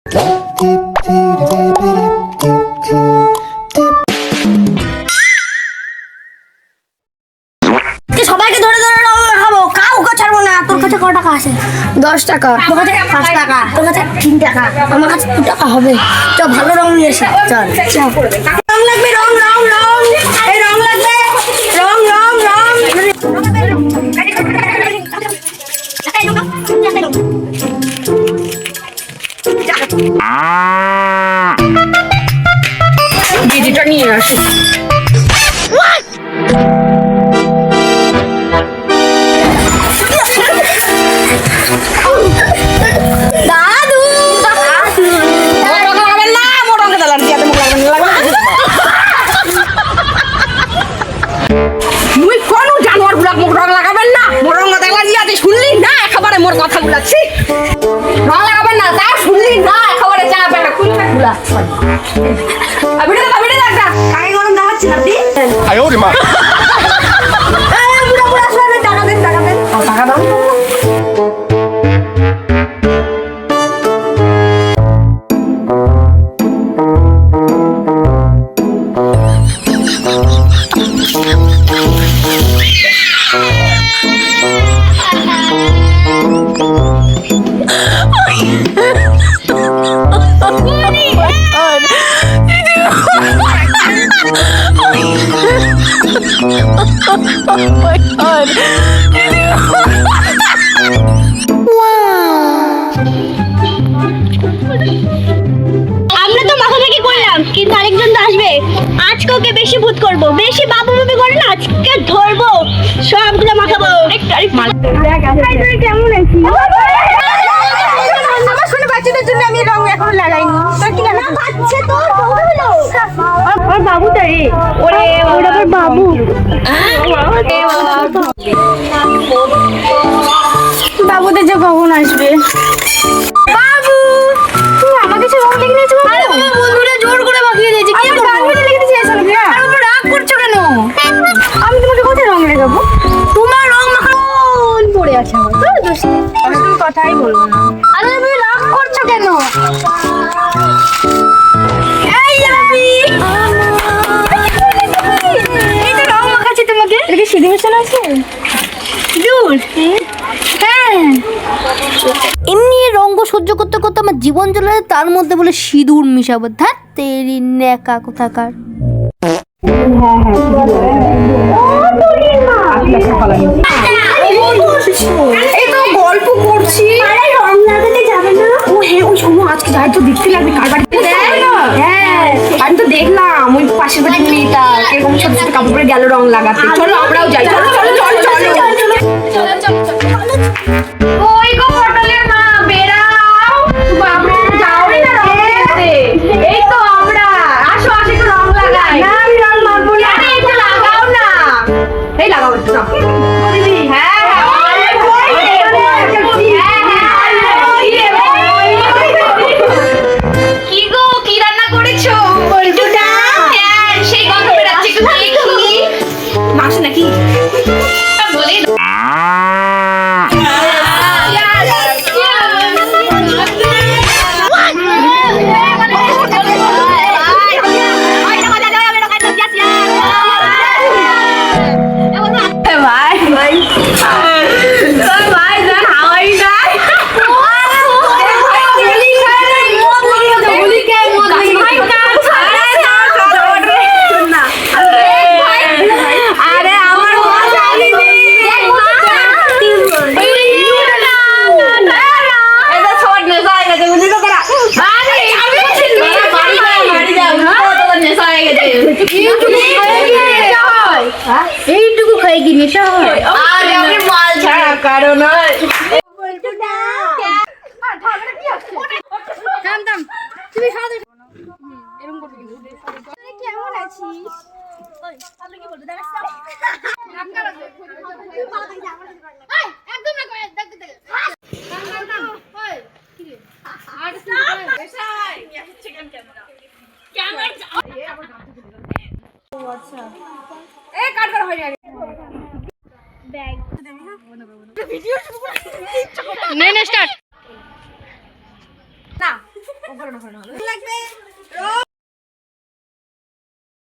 সবাইকে ধরে ধরে খাবো, কাউকে ছাড়বো না। তোর কাছে কত টাকা আছে? 10 টাকা। তোর কাছে 5 টাকা। তোর কাছে 3 টাকা। আমার কাছে 2 টাকা হবে। চল ভালো রং নিয়ে এসে চল। রং লাগবে, রং রং রং, এই রং লাগবে, রং রং রং। দিদিটা নিয়ে আসো। দাদু লাগাবেন না, মোর রঙে দালান দিয়ে মুখ লাগাবেন মুই কোন জানোয়ার গুলা মুখ রং লাগাবেন না, মোর রঙে দালান দিয়ে শুনলি না একেবারে মোর কথা গুলাছি। রং লাগাবেন না, তা শুনলি না একেবারে চানা পেটা কুইটা গুলা। আবিড়ে দেখা কাকে গরম দেখাচ্ছি না দি। আয় ওরে মা। এই বুড়া বুড়া শুনে টাকা দেন, টাকা দেন। টাকা দাও। আমরা তো মাথা থেকে করলাম, কিন্তু আরেকজন তো আসবে। আজকে ওকে বেশি ভূত করবো, বেশি বাবু বাবু করে না, আজকে ধরবো, সবগুলো মাখাবো। কেমন আছিস? আমার শুনে বাচ্চাদের জন্য আমি রং এখন লাগাইনি। তোর কি না বাচ্চা তোর বউ হলো? ওর বাবুটা রে, ওরে ওরা ওর বাবু। বাবুদের যে কখন আসবে? বাবু তুই আমাকে সে রং লেগে নিয়েছিস? আরে বাবা বন্ধুরা জোর করে বাকিয়ে দিয়েছে। কি করব? আমি লেগে দিয়েছি আসলে কি? আর উপর রাগ করছো কেন? আমি তোমাকে কোথায় রং লাগাবো? তোমার রং মাখন পড়ে আছে আমার। তোর দোষ নেই। আমি তুমি কথাই বলবো না। আরে তুমি রাগ করছো কেন? এই আমি এই তো রং মাখাচ্ছি তোমাকে। এটা কি সিঁদুর মেশানো আছে? সিঁদুর? হ্যাঁ। এমনি রঙ সহ্য করতে করতে আমার জীবন চলে যায়, তার মধ্যে বলে সিঁদুর মিশাবো। ধ্যাত তেরি নেকা কোথাকার। এই তো গল্প করছি। রং লাগাতে যাবে না? ও হ্যাঁ ওই শোনো আজকে যাই তো দেখতে লাগবে কার বাড়িতে। হ্যাঁ আমি তো দেখলাম ওই পাশের বাড়ির মেয়েটা কিরকম ছোট ছোট কাপড় পরে গেল রং লাগাতে। চলো আমরাও যাই। চলো চলো চলো চলো। ওই গো পটলের মা বেরাও। বাবা যাও না রং লাগাতে। এই তো আমরা আসো আসো একটু রং লাগাই। না আমি রং মাখবো না। আরে একটু লাগাও না। এই লাগাও একটু না। দিদি হ্যাঁ কি গো কি রান্না করেছো? পল্টুটা সেই গন্ধ বেরাচ্ছে একটু দেখি। মাছ নাকি? বলি এইটুকু খাই কি নেশা হয়? আরে আমি মাল ছাড়া কারণ নয়। পল্টুটা কি আছে? থাম থাম তুমি সাথে এরকম করবে কিন্তু। তুই কেমন আছিস? ওই আমি কি বলবো দাঁড়াস না। নামটা রাখো। তুই ভালো থাকি আমার সাথে পারলে। এই একদম না করে দেখ দেখ। থাম থাম ওই কি রে? আর এসাই হচ্ছে ক্যামেরা। ক্যামেরা আবার গাতে চলে গেল। ও আচ্ছা এ কাট করা হয়নি আগে ব্যাগ ভিডিও শুরু করে নে নে স্টার্ট না লাগবে